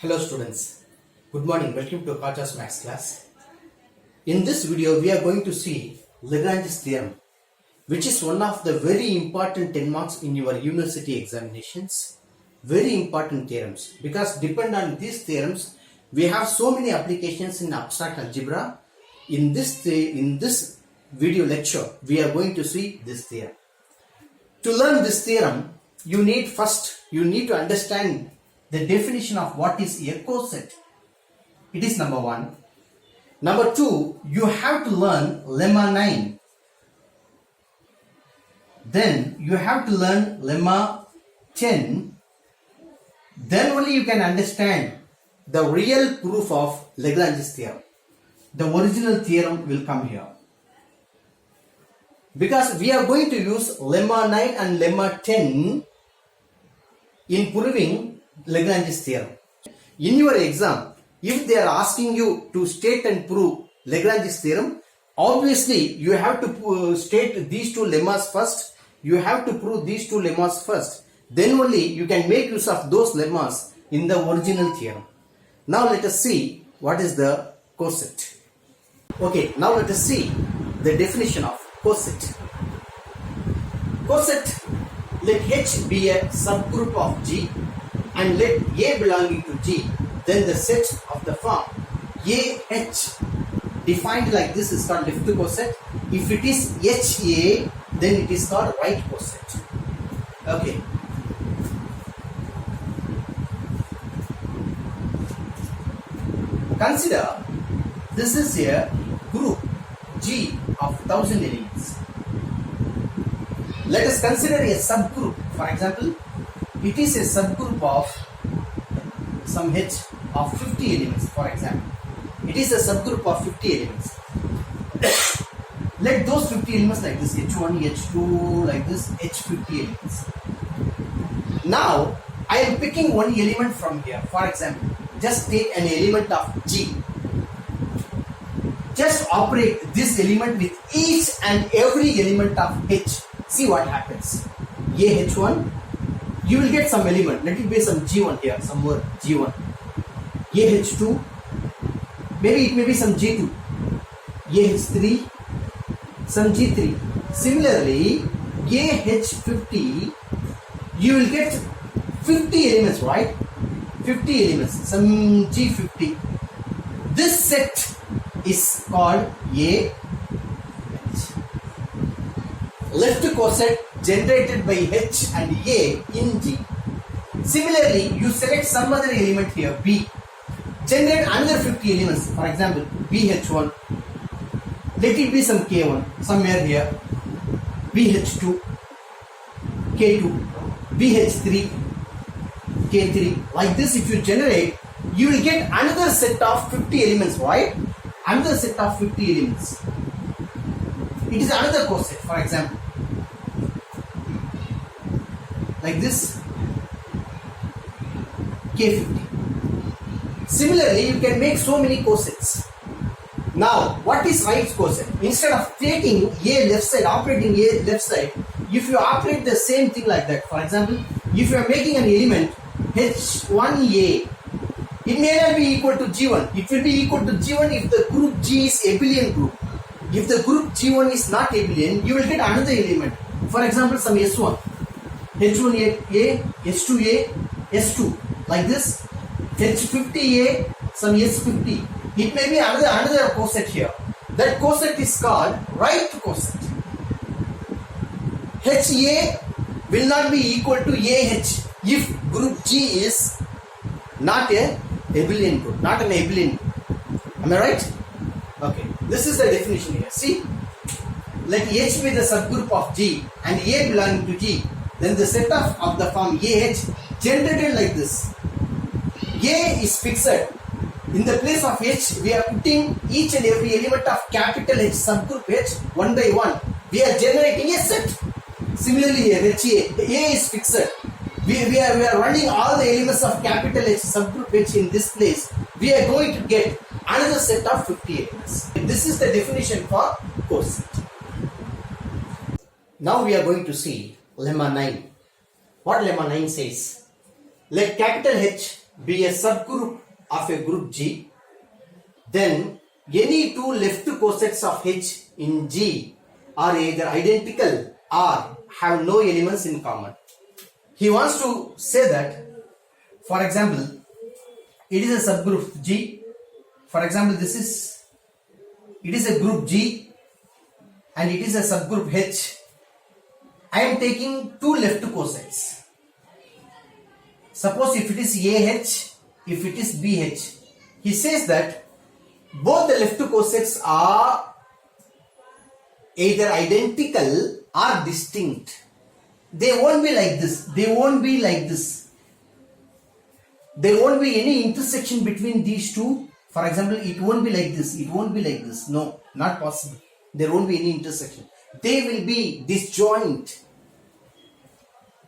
Hello students, good morning, welcome to Kacha's Maths class. In this video we are going to see Lagrange's theorem, which is one of the very important 10 marks in your university examinations. Very important theorems, because depend on these theorems we have so many applications in abstract algebra. In this video lecture we are going to see this theorem. To learn this theorem you need to understand the definition of what is a coset. It is number one. Number two, you have to learn lemma 9. Then you have to learn lemma 10. Then only you can understand the real proof of Lagrange's theorem. The original theorem will come here. Because we are going to use lemma 9 and lemma 10 in proving Lagrange's theorem. In your exam, if they are asking you to state and prove Lagrange's theorem, obviously you have to state these two lemmas first. You have to prove these two lemmas first. Then only you can make use of those lemmas in the original theorem. Now let us see what is the coset. Okay, now let us see the definition of coset. Coset, let H be a subgroup of G and let A belonging to G, then the set of the form AH defined like this is called left coset. If it is HA, then it is called right coset. Okay. Consider this is a group G of 1000 elements. Let us consider a subgroup. For example, it is a subgroup of some H of 50 elements, for example. It is a subgroup of 50 elements. Let those 50 elements like this, H1, H2, like this, H50 elements. Now, I am picking one element from here. For example, just take an element of G. Just operate this element with each and every element of H. See what happens. AH1, you will get some element. Let it be some G1 here, some more G1. AH2, maybe it may be some G2. AH3, some G3. Similarly, AH50, you will get 50 elements, right? 50 elements, some G50. This set is called A. Left coset generated by H and A in G. Similarly, you select some other element here, B. Generate another 50 elements, for example, BH1. Let it be some K1, somewhere here. BH2, K2, BH3, K3. Like this, if you generate, you will get another set of 50 elements, right? Another set of 50 elements. It is another coset, for example. Like this, K50. Similarly, you can make so many cosets. Now, what is right coset? Instead of taking A left side, operating A left side, if you operate the same thing like that, for example, if you are making an element H1A, it may not be equal to G1. It will be equal to G1 if the group G is abelian group. If the group G1 is not abelian, you will get another element. For example, some S1. H1A, S2A, S2. Like this. H50A, some S50. It may be another coset here. That coset is called right coset. HA will not be equal to AH if group G is not a abelian group, not an abelian group. Am I right? Okay. This is the definition here. See? Let H be the subgroup of G and A belonging to G. Then the set of the form AH generated like this. A is fixed. In the place of H, we are putting each and every element of capital H subgroup H one by one. We are generating a set. Similarly here, HA, A is fixed. We are running all the elements of capital H subgroup H in this place. We are going to get another set of 50 elements. This is the definition for coset. Now we are going to see lemma 9. What lemma 9 says? Let capital H be a subgroup of a group G, then any two left cosets of H in G are either identical or have no elements in common. He wants to say that, for example, it is a subgroup G. For example, it is a group G and it is a subgroup H. I am taking two left cosets. Suppose if it is AH, if it is BH. He says that both the left cosets are either identical or distinct. They won't be like this. They won't be like this. There won't be any intersection between these two. For example, it won't be like this. It won't be like this. No, not possible. There won't be any intersection. They will be disjoint.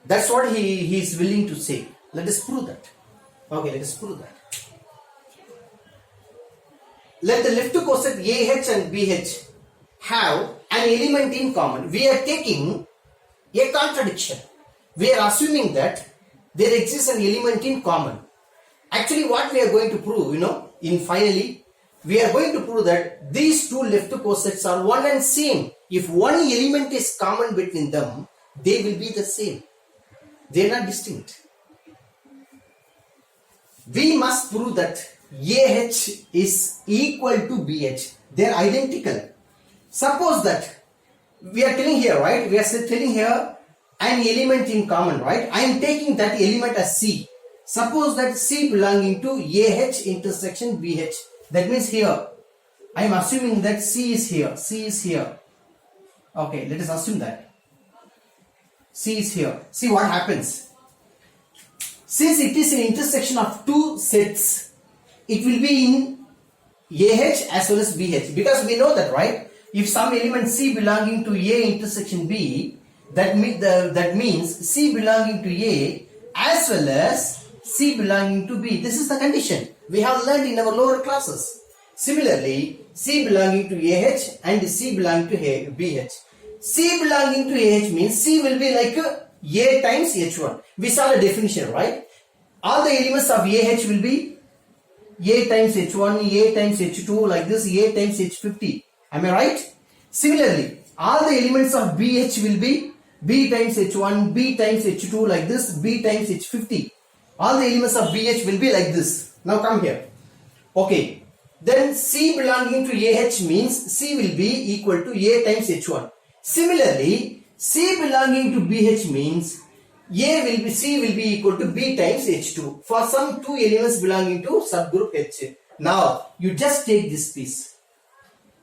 That's what he is willing to say. Let us prove that. Okay, let us prove that. Let the left coset AH and BH have an element in common. We are taking a contradiction. We are assuming that there exists an element in common. Actually, what we are going to prove, in finally, we are going to prove that these two left cosets are one and same. If one element is common between them, they will be the same. They are not distinct. We must prove that AH is equal to BH. They are identical. Suppose that we are telling here, right? We are telling here an element in common, right? I am taking that element as C. Suppose that C belonging to AH intersection BH. That means here, I am assuming that C is here. C is here. Okay, let us assume that. C is here. See what happens. Since it is an intersection of two sets, it will be in AH as well as BH. Because we know that, right? If some element C belonging to A intersection B, that means C belonging to A as well as C belonging to B. This is the condition we have learned in our lower classes. Similarly, C belonging to AH and C belonging to BH. C belonging to AH means C will be like A times H1. We saw the definition, right? All the elements of AH will be A times H1, A times H2, like this, A times H50. Am I right? Similarly, all the elements of BH will be B times H1, B times H2, like this, B times H50. All the elements of BH will be like this. Now come here. Okay. Then C belonging to AH means C will be equal to A times H1. Similarly, C belonging to BH means C will be equal to B times H2 for some two elements belonging to subgroup H. Now, you just take this piece.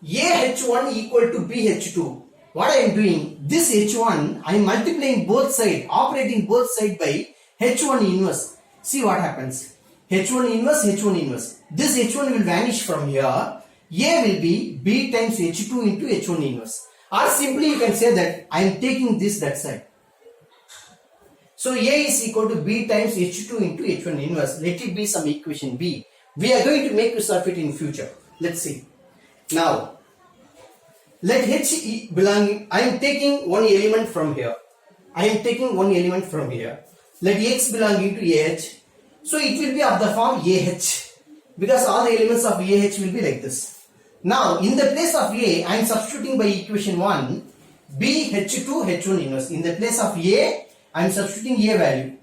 AH1 equal to BH2. What I am doing, this H1, I am multiplying both sides, operating both sides by H1 inverse. See what happens. H1 inverse, H1 inverse. This H1 will vanish from here. A will be B times H2 into H1 inverse. Or simply you can say that I am taking this that side. So A is equal to B times H2 into H1 inverse. Let it be some equation B. We are going to make use of it in future. Let's see. Now, let H belong, I am taking one element from here. Let X belonging to AH. So it will be of the form AH. Because all the elements of AH will be like this. Now, in the place of A, I am substituting by equation 1, B H2 H1 inverse. In the place of A, I am substituting A value.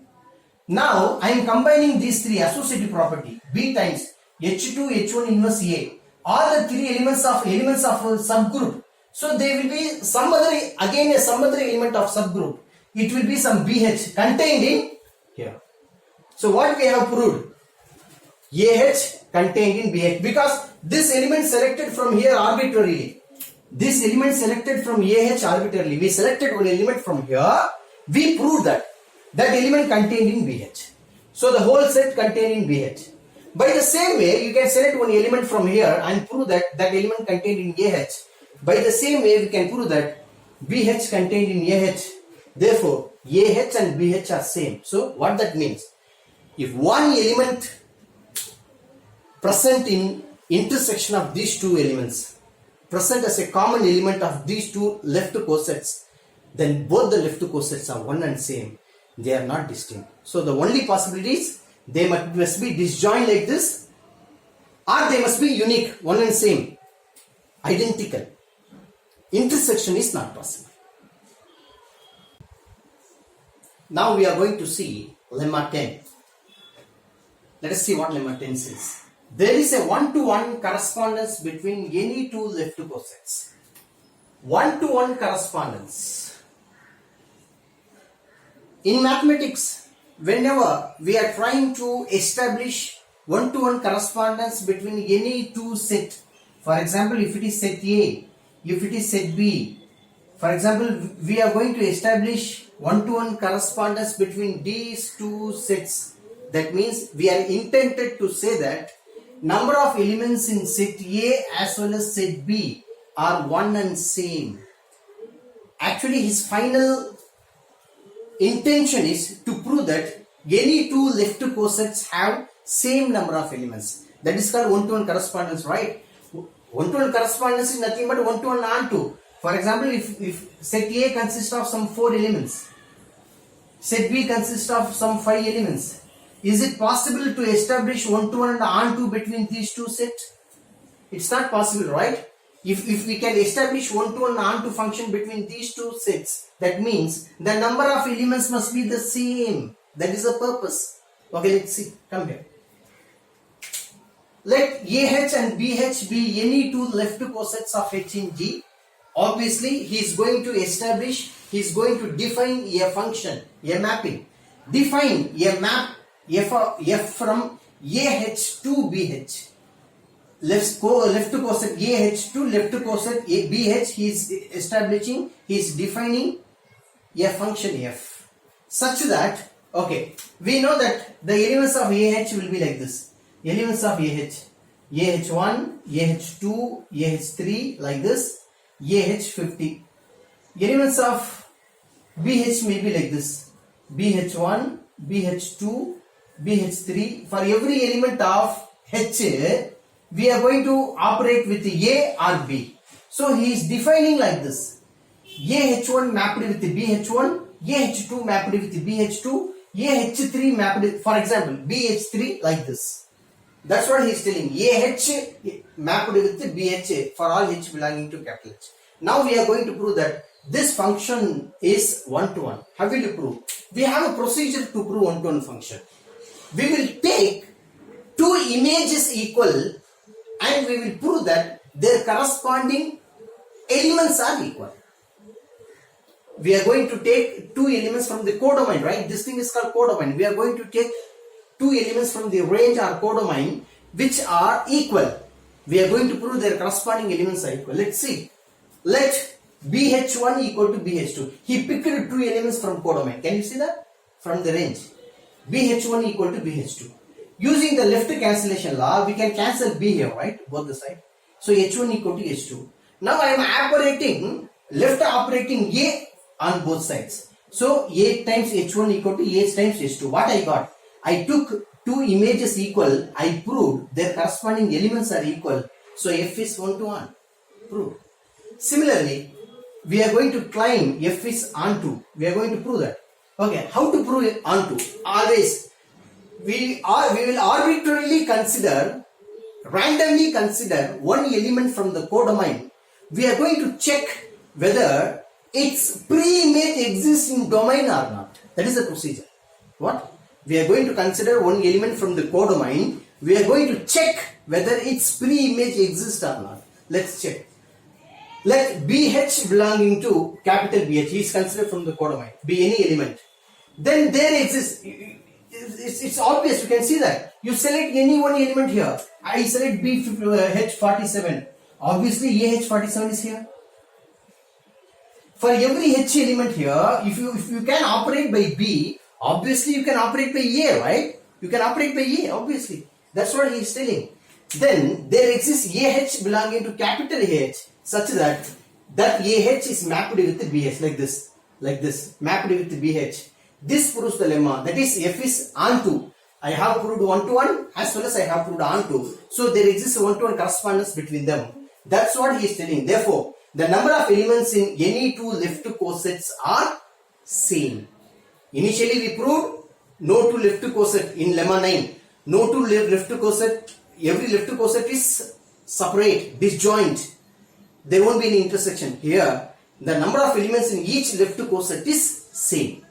Now, I am combining these three associative property. B times H2 H1 inverse A. All the three elements of a subgroup. So, they will be some other element of subgroup. It will be some BH contained in here. So, what we have proved? AH contained in BH, because this element selected from here arbitrarily. This element selected from AH arbitrarily. We selected one element from here. We proved that element contained in BH. So the whole set contained in BH. By the same way, you can select one element from here and prove that element contained in AH. By the same way, we can prove that BH contained in AH. Therefore, AH and BH are same. So what that means? If one element present in intersection of these two elements, present as a common element of these two left cosets, then both the left cosets are one and same. They are not distinct. So the only possibility is They must be disjoint like this, or they must be unique, one and same, identical. Intersection is not possible. Now we are going to see lemma 10. Let us see what lemma 10 says. There is a one-to-one correspondence between any two left cosets. One-to-one correspondence. In mathematics, whenever we are trying to establish one-to-one correspondence between any two set, for example, if it is set A, if it is set B, for example, we are going to establish one-to-one correspondence between these two sets. That means we are intended to say that number of elements in set A as well as set B are one and same. Actually, his final intention is to prove that any two left cosets have same number of elements. That is called one-to-one correspondence, right? One-to-one correspondence is nothing but one-to-one onto. For example, if set A consists of some 4 elements, set B consists of some 5 elements, is it possible to establish one-to-one and onto between these two sets? It's not possible, right? If we can establish one-to-one and onto function between these two sets, that means the number of elements must be the same. That is the purpose. Okay, let's see. Come here. Let AH and BH be any two left cosets of H in G. Obviously, he is going to establish, he is going to define a function, a mapping. Define a map F from AH to BH. Left coset AH to left coset BH, he is establishing, he is defining a function F. Such that, okay, we know that the elements of AH will be like this. Elements of AH1, AH2, AH3, like this, AH50. Elements of BH may be like this, BH1, BH2, BH3. For every element of H, we are going to operate with A or B. So he is defining like this. AH1 mapped with BH1, AH2 mapped with BH2, AH3 mapped with, for example, BH3 like this. That's what he is telling. AH mapped with BH for all H belonging to capital H. Now we are going to prove that this function is one-to-one. How will you prove? We have a procedure to prove one-to-one function. We will take two images equal and we will prove that their corresponding elements are equal. We are going to take two elements from the codomain, right? This thing is called codomain. We are going to take two elements from the range or codomain which are equal. We are going to prove their corresponding elements are equal. Let's see. Let BH1 equal to BH2. He picked two elements from codomain. Can you see that? From the range. BH1 equal to BH2. Using the left cancellation law, we can cancel B here, right? Both the sides. So H1 equal to H2. Now I am left operating A on both sides. So A times H1 equal to A times H2. What I got? I took two images equal. I proved their corresponding elements are equal. So F is 1-to-1. Proved. Similarly, we are going to claim F is onto. We are going to prove that. Okay, how to prove it onto? Always, we will arbitrarily randomly consider one element from the codomain. We are going to check whether its pre-image exists in domain or not. That is the procedure. What? We are going to consider one element from the codomain. We are going to check whether its pre-image exists or not. Let's check. Let BH belonging to capital BH is considered from the codomain. Be any element. Then there exists. It's obvious. You can see that. You select any one element here. I select BH47. Obviously, AH47 is here. For every H element here, if you can operate by B, obviously you can operate by A, right? You can operate by A, obviously. That's what he is telling. Then there exists AH belonging to capital H, such that AH is mapped with BH like this, mapped with BH. This proves the lemma. That is, F is onto. I have proved 1-to-1 as well as I have proved onto. So there exists a 1-to-1 correspondence between them. That's what he is telling. Therefore, the number of elements in any two left cosets are same. Initially we proved no to left coset in lemma 9. No to left coset. Every left coset is separate, disjoint. There won't be any intersection. Here, the number of elements in each left coset is same.